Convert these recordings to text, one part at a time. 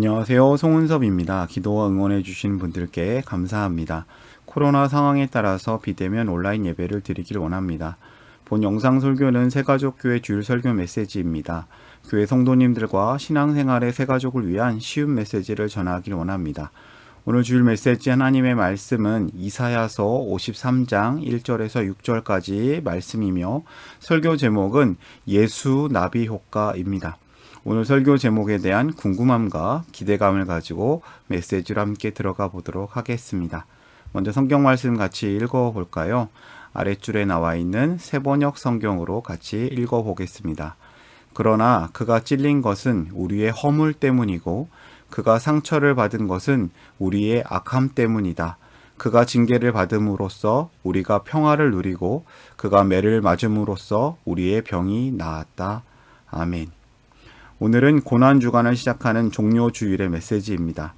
안녕하세요. 송은섭입니다. 기도와 응원해 주신 분들께 감사합니다. 코로나 상황에 따라서 비대면 온라인 예배를 드리길 원합니다. 본 영상 설교는 새가족교회 주일 설교 메시지입니다. 교회 성도님들과 신앙생활의 새가족을 위한 쉬운 메시지를 전하길 원합니다. 오늘 주일 메시지 하나님의 말씀은 이사야서 53장 1절에서 6절까지 말씀이며 설교 제목은 예수 나비 효과입니다. 오늘 설교 제목에 대한 궁금함과 기대감을 가지고 메시지로 함께 들어가 보도록 하겠습니다. 먼저 성경 말씀 같이 읽어볼까요? 아랫줄에 나와 있는 새번역 성경으로 같이 읽어보겠습니다. 그러나 그가 찔린 것은 우리의 허물 때문이고 그가 상처를 받은 것은 우리의 악함 때문이다. 그가 징계를 받음으로써 우리가 평화를 누리고 그가 매를 맞음으로써 우리의 병이 나았다. 아멘. 오늘은 고난주간을 시작하는 종료주일의 메시지입니다.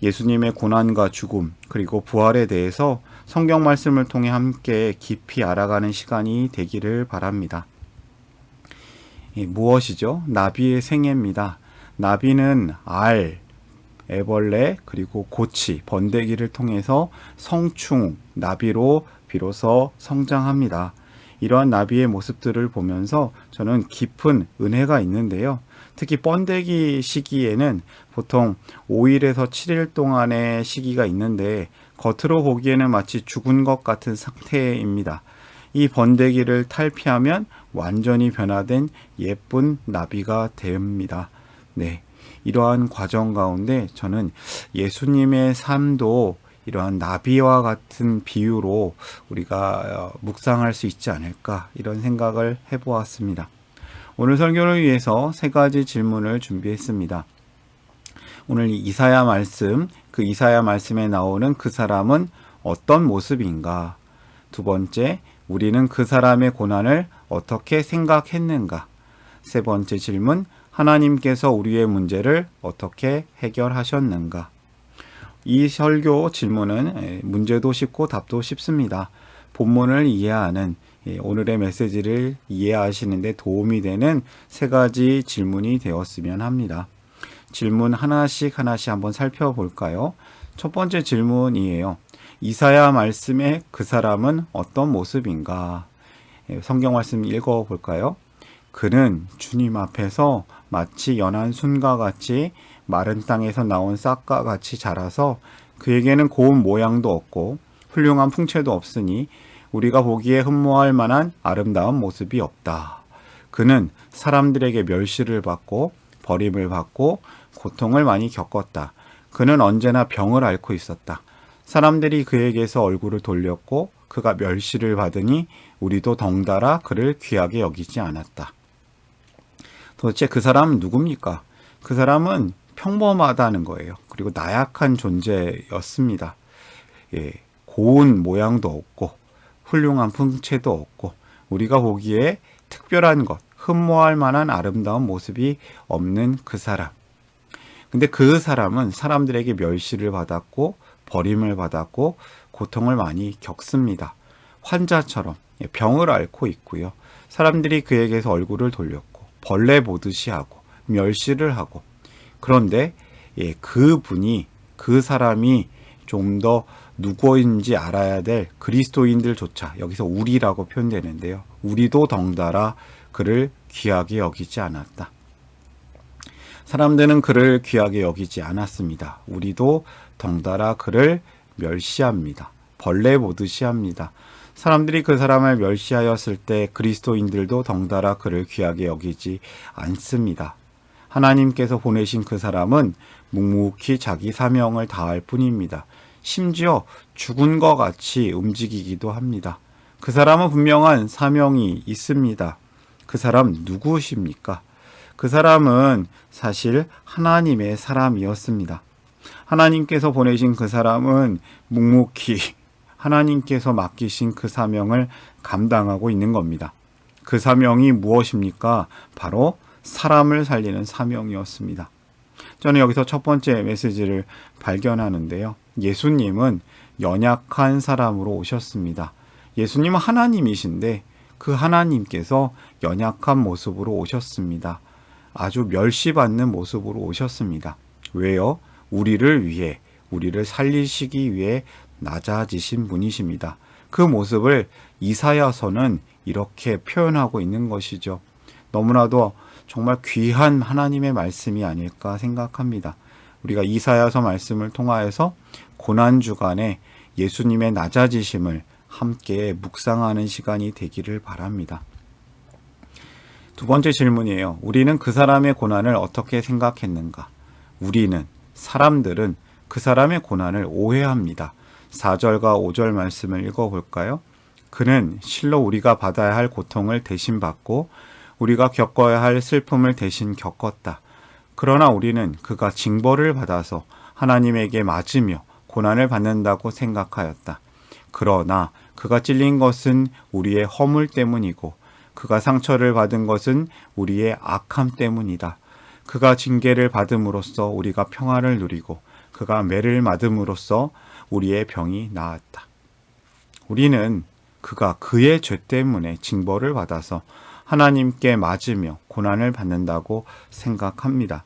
예수님의 고난과 죽음 그리고 부활에 대해서 성경 말씀을 통해 함께 깊이 알아가는 시간이 되기를 바랍니다. 무엇이죠? 나비의 생애입니다. 나비는 알, 애벌레 그리고 고치, 번데기를 통해서 성충, 나비로 비로소 성장합니다. 이러한 나비의 모습들을 보면서 저는 깊은 은혜가 있는데요. 특히 번데기 시기에는 보통 5일에서 7일 동안의 시기가 있는데 겉으로 보기에는 마치 죽은 것 같은 상태입니다. 이 번데기를 탈피하면 완전히 변화된 예쁜 나비가 됩니다. 네, 이러한 과정 가운데 저는 예수님의 삶도 이러한 나비와 같은 비유로 우리가 묵상할 수 있지 않을까 이런 생각을 해보았습니다. 오늘 설교를 위해서 세 가지 질문을 준비했습니다. 오늘 이사야 말씀, 그 이사야 말씀에 나오는 그 사람은 어떤 모습인가? 두 번째, 우리는 그 사람의 고난을 어떻게 생각했는가? 세 번째 질문, 하나님께서 우리의 문제를 어떻게 해결하셨는가? 이 설교 질문은 문제도 쉽고 답도 쉽습니다. 본문을 이해하는 오늘의 메시지를 이해하시는 데 도움이 되는 세 가지 질문이 되었으면 합니다. 질문 하나씩 한번 살펴볼까요? 첫 번째 질문이에요. 이사야 말씀의 그 사람은 어떤 모습인가? 성경 말씀 읽어볼까요? 그는 주님 앞에서 마치 연한 순과 같이 마른 땅에서 나온 싹과 같이 자라서 그에게는 고운 모양도 없고 훌륭한 풍채도 없으니 우리가 보기에 흠모할 만한 아름다운 모습이 없다. 그는 사람들에게 멸시를 받고 버림을 받고 고통을 많이 겪었다. 그는 언제나 병을 앓고 있었다. 사람들이 그에게서 얼굴을 돌렸고 그가 멸시를 받으니 우리도 덩달아 그를 귀하게 여기지 않았다. 도대체 그 사람은 누굽니까? 그 사람은 평범하다는 거예요. 그리고 나약한 존재였습니다. 고운 모양도 없고 훌륭한 풍채도 없고 우리가 보기에 특별한 것, 흠모할 만한 아름다운 모습이 없는 그 사람. 근데 그 사람은 사람들에게 멸시를 받았고 버림을 받았고 고통을 많이 겪습니다. 환자처럼 병을 앓고 있고요. 사람들이 그에게서 얼굴을 돌렸고 벌레 보듯이 하고 멸시를 하고 그런데 그 사람이 좀 더 누구인지 알아야 될 그리스도인들조차 여기서 우리라고 표현되는데요. 우리도 덩달아 그를 귀하게 여기지 않았다. 사람들은 그를 귀하게 여기지 않았습니다. 우리도 덩달아 그를 멸시합니다. 벌레 보듯이 합니다. 사람들이 그 사람을 멸시하였을 때 그리스도인들도 덩달아 그를 귀하게 여기지 않습니다. 하나님께서 보내신 그 사람은 묵묵히 자기 사명을 다할 뿐입니다. 심지어 죽은 것 같이 움직이기도 합니다. 그 사람은 분명한 사명이 있습니다. 그 사람 누구십니까? 그 사람은 사실 하나님의 사람이었습니다. 하나님께서 보내신 그 사람은 묵묵히 하나님께서 맡기신 그 사명을 감당하고 있는 겁니다. 그 사명이 무엇입니까? 바로 사람을 살리는 사명이었습니다. 저는 여기서 첫 번째 메시지를 발견하는데요. 예수님은 연약한 사람으로 오셨습니다. 예수님은 하나님이신데 그 하나님께서 연약한 모습으로 오셨습니다. 아주 멸시받는 모습으로 오셨습니다. 왜요? 우리를 위해, 우리를 살리시기 위해 낮아지신 분이십니다. 그 모습을 이사야서는 이렇게 표현하고 있는 것이죠. 너무나도 정말 귀한 하나님의 말씀이 아닐까 생각합니다. 우리가 이사야서 말씀을 통하여서 고난주간에 예수님의 낮아지심을 함께 묵상하는 시간이 되기를 바랍니다. 두 번째 질문이에요. 우리는 그 사람의 고난을 어떻게 생각했는가? 우리는, 사람들은 그 사람의 고난을 오해합니다. 4절과 5절 말씀을 읽어볼까요? 그는 실로 우리가 받아야 할 고통을 대신 받고 우리가 겪어야 할 슬픔을 대신 겪었다. 그러나 우리는 그가 징벌을 받아서 하나님에게 맞으며 고난을 받는다고 생각하였다. 그러나 그가 찔린 것은 우리의 허물 때문이고 그가 상처를 받은 것은 우리의 악함 때문이다. 그가 징계를 받음으로써 우리가 평화를 누리고 그가 매를 맞음으로써 우리의 병이 나았다. 우리는 그가 그의 죄 때문에 징벌을 받아서 하나님께 맞으며 고난을 받는다고 생각합니다.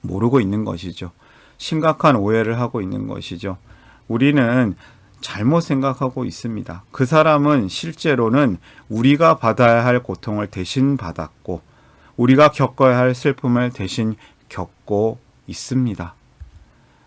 모르고 있는 것이죠. 심각한 오해를 하고 있는 것이죠. 우리는 잘못 생각하고 있습니다. 그 사람은 실제로는 우리가 받아야 할 고통을 대신 받았고 우리가 겪어야 할 슬픔을 대신 겪고 있습니다.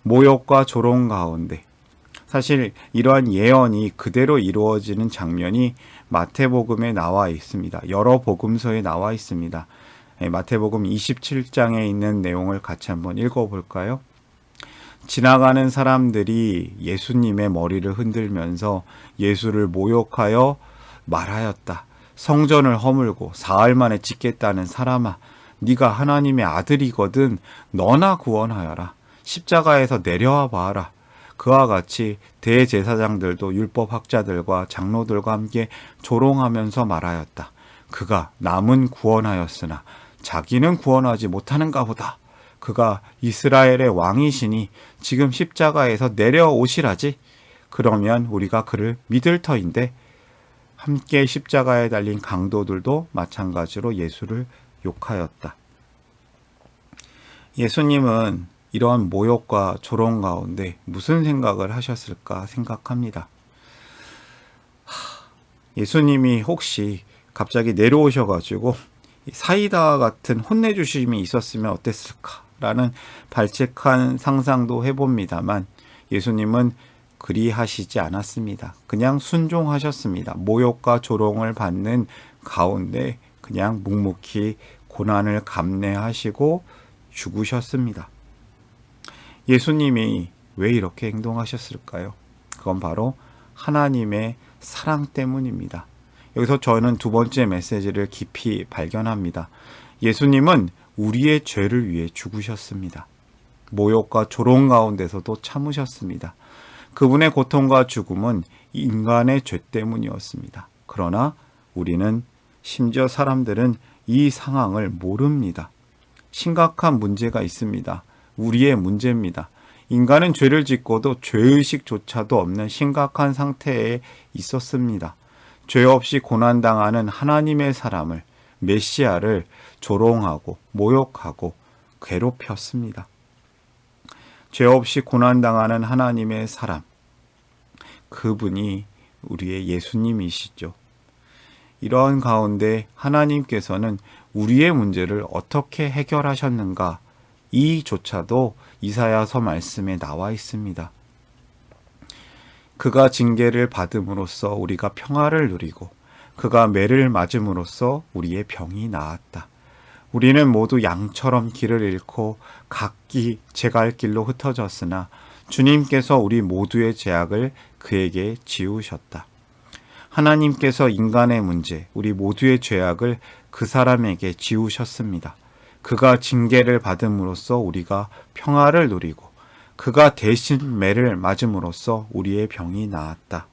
모욕과 조롱 가운데 사실 이러한 예언이 그대로 이루어지는 장면이 마태복음에 나와 있습니다. 여러 복음서에 나와 있습니다. 마태복음 27장에 있는 내용을 같이 한번 읽어볼까요? 지나가는 사람들이 예수님의 머리를 흔들면서 예수를 모욕하여 말하였다. 성전을 허물고 사흘 만에 짓겠다는 사람아, 네가 하나님의 아들이거든 너나 구원하여라. 십자가에서 내려와 봐라. 그와 같이 대제사장들도 율법학자들과 장로들과 함께 조롱하면서 말하였다. 그가 남은 구원하였으나 자기는 구원하지 못하는가 보다. 그가 이스라엘의 왕이시니 지금 십자가에서 내려오시라지. 그러면 우리가 그를 믿을 터인데 함께 십자가에 달린 강도들도 마찬가지로 예수를 욕하였다. 예수님은 이러한 모욕과 조롱 가운데 무슨 생각을 하셨을까 생각합니다. 예수님이 혹시 갑자기 내려오셔가지고 사이다 같은 혼내주심이 있었으면 어땠을까라는 발칙한 상상도 해봅니다만 예수님은 그리하시지 않았습니다. 그냥 순종하셨습니다. 모욕과 조롱을 받는 가운데 그냥 묵묵히 고난을 감내하시고 죽으셨습니다. 예수님이 왜 이렇게 행동하셨을까요? 그건 바로 하나님의 사랑 때문입니다. 여기서 저는 두 번째 메시지를 깊이 발견합니다. 예수님은 우리의 죄를 위해 죽으셨습니다. 모욕과 조롱 가운데서도 참으셨습니다. 그분의 고통과 죽음은 인간의 죄 때문이었습니다. 그러나 우리는, 심지어 사람들은 이 상황을 모릅니다. 심각한 문제가 있습니다. 우리의 문제입니다. 인간은 죄를 짓고도 죄의식조차도 없는 심각한 상태에 있었습니다. 죄 없이 고난당하는 하나님의 사람을, 메시아를 조롱하고 모욕하고 괴롭혔습니다. 죄 없이 고난당하는 하나님의 사람, 그분이 우리의 예수님이시죠. 이러한 가운데 하나님께서는 우리의 문제를 어떻게 해결하셨는가, 이조차도 이사야서 말씀에 나와 있습니다. 그가 징계를 받음으로써 우리가 평화를 누리고 그가 매를 맞음으로써 우리의 병이 나았다. 우리는 모두 양처럼 길을 잃고 각기 제갈 길로 흩어졌으나 주님께서 우리 모두의 죄악을 그에게 지우셨다. 하나님께서 인간의 문제, 우리 모두의 죄악을 그 사람에게 지우셨습니다. 그가 징계를 받음으로써 우리가 평화를 누리고 그가 대신 매를 맞음으로써 우리의 병이 나았다.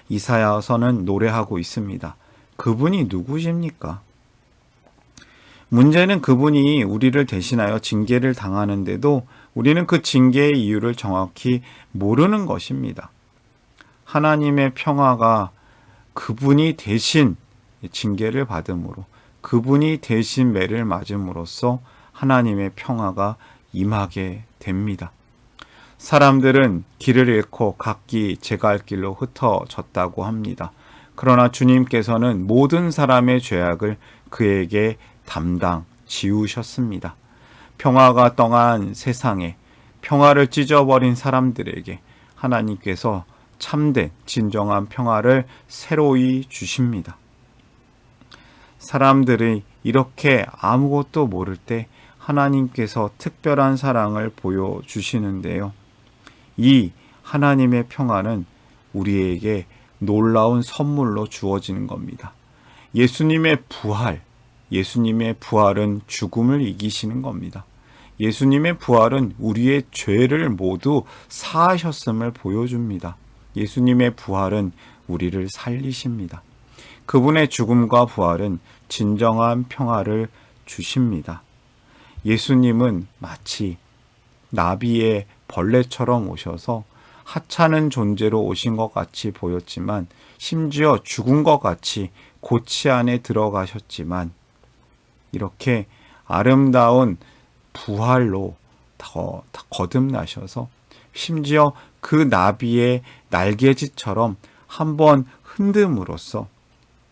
이사야서는 노래하고 있습니다. 그분이 누구십니까? 문제는 그분이 우리를 대신하여 징계를 당하는데도 우리는 그 징계의 이유를 정확히 모르는 것입니다. 하나님의 평화가 그분이 대신 징계를 받음으로, 그분이 대신 매를 맞음으로써 하나님의 평화가 임하게 됩니다. 사람들은 길을 잃고 각기 제갈 길로 흩어졌다고 합니다. 그러나 주님께서는 모든 사람의 죄악을 그에게 담당 지우셨습니다. 평화가 떠난 세상에 평화를 찢어버린 사람들에게 하나님께서 참된 진정한 평화를 새로이 주십니다. 사람들이 이렇게 아무것도 모를 때 하나님께서 특별한 사랑을 보여주시는데요. 이 하나님의 평화는 우리에게 놀라운 선물로 주어지는 겁니다. 예수님의 부활은 죽음을 이기시는 겁니다. 예수님의 부활은 우리의 죄를 모두 사하셨음을 보여줍니다. 예수님의 부활은 우리를 살리십니다. 그분의 죽음과 부활은 진정한 평화를 주십니다. 예수님은 마치 나비의 벌레처럼 오셔서 하찮은 존재로 오신 것 같이 보였지만 심지어 죽은 것 같이 고치 안에 들어가셨지만 이렇게 아름다운 부활로 더 거듭나셔서 심지어 그 나비의 날개짓처럼 한번 흔듦으로써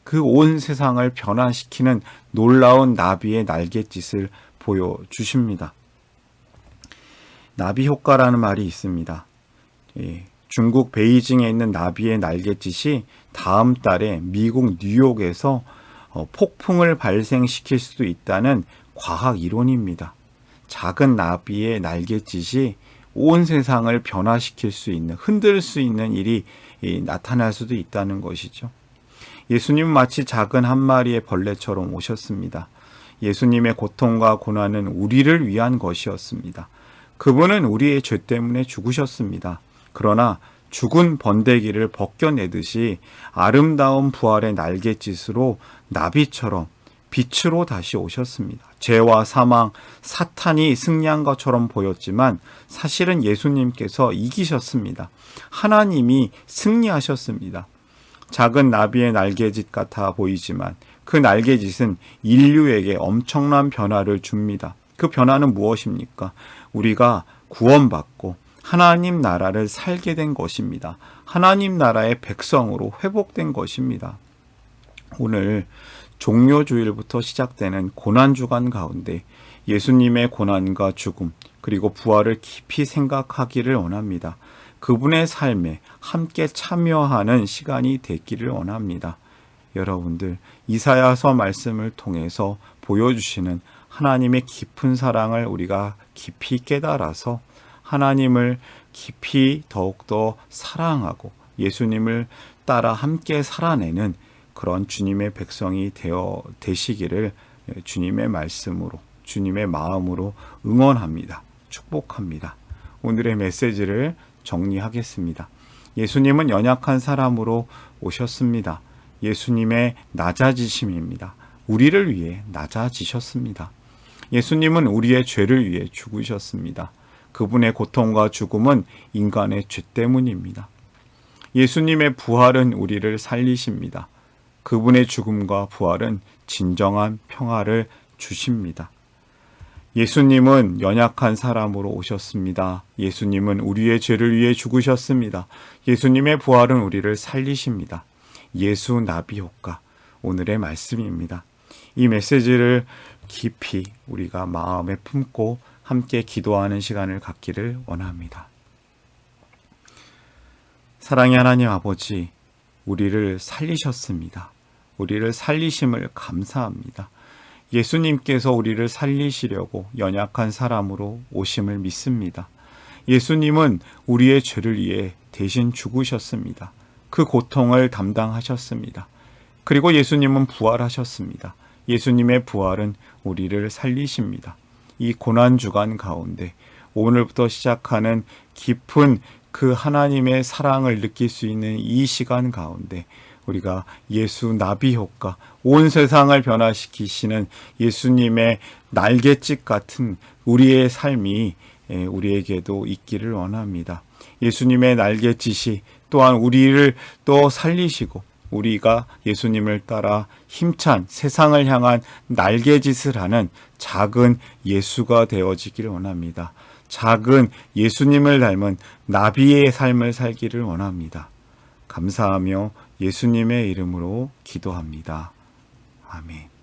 그 온 세상을 변화시키는 놀라운 나비의 날갯짓을 보여주십니다. 나비 효과라는 말이 있습니다. 중국 베이징에 있는 나비의 날갯짓이 다음 달에 미국 뉴욕에서 폭풍을 발생시킬 수도 있다는 과학 이론입니다. 작은 나비의 날갯짓이 온 세상을 변화시킬 수 있는, 흔들 수 있는 일이 나타날 수도 있다는 것이죠. 예수님은 마치 작은 한 마리의 벌레처럼 오셨습니다. 예수님의 고통과 고난은 우리를 위한 것이었습니다. 그분은 우리의 죄 때문에 죽으셨습니다. 그러나 죽은 번데기를 벗겨내듯이 아름다운 부활의 날갯짓으로 나비처럼 빛으로 다시 오셨습니다. 죄와 사망, 사탄이 승리한 것처럼 보였지만 사실은 예수님께서 이기셨습니다. 하나님이 승리하셨습니다. 작은 나비의 날개짓 같아 보이지만 그 날개짓은 인류에게 엄청난 변화를 줍니다. 그 변화는 무엇입니까? 우리가 구원받고 하나님 나라를 살게 된 것입니다. 하나님 나라의 백성으로 회복된 것입니다. 오늘 종료주일부터 시작되는 고난주간 가운데 예수님의 고난과 죽음 그리고 부활을 깊이 생각하기를 원합니다. 그분의 삶에 함께 참여하는 시간이 되기를 원합니다. 여러분들 이사야서 말씀을 통해서 보여주시는 하나님의 깊은 사랑을 우리가 깊이 깨달아서 하나님을 깊이 더욱더 사랑하고 예수님을 따라 함께 살아내는 그런 주님의 백성이 되시기를 주님의 말씀으로 주님의 마음으로 응원합니다. 축복합니다. 오늘의 메시지를 정리하겠습니다. 예수님은 연약한 사람으로 오셨습니다. 예수님의 낮아지심입니다. 우리를 위해 낮아지셨습니다. 예수님은 우리의 죄를 위해 죽으셨습니다. 그분의 고통과 죽음은 인간의 죄 때문입니다. 예수님의 부활은 우리를 살리십니다. 그분의 죽음과 부활은 진정한 평화를 주십니다. 예수님은 연약한 사람으로 오셨습니다. 예수님은 우리의 죄를 위해 죽으셨습니다. 예수님의 부활은 우리를 살리십니다. 예수 나비 효과, 오늘의 말씀입니다. 이 메시지를 깊이 우리가 마음에 품고 함께 기도하는 시간을 갖기를 원합니다. 사랑의 하나님 아버지, 우리를 살리셨습니다. 우리를 살리심을 감사합니다. 예수님께서 우리를 살리시려고 연약한 사람으로 오심을 믿습니다. 예수님은 우리의 죄를 위해 대신 죽으셨습니다. 그 고통을 담당하셨습니다. 그리고 예수님은 부활하셨습니다. 예수님의 부활은 우리를 살리십니다. 이 고난주간 가운데 오늘부터 시작하는 깊은 그 하나님의 사랑을 느낄 수 있는 이 시간 가운데 우리가 예수 나비 효과, 온 세상을 변화시키시는 예수님의 날갯짓 같은 우리의 삶이 우리에게도 있기를 원합니다. 예수님의 날갯짓이 또한 우리를 또 살리시고 우리가 예수님을 따라 힘찬 세상을 향한 날개짓을 하는 작은 예수가 되어지기를 원합니다. 작은 예수님을 닮은 나비의 삶을 살기를 원합니다. 감사하며 예수님의 이름으로 기도합니다. 아멘.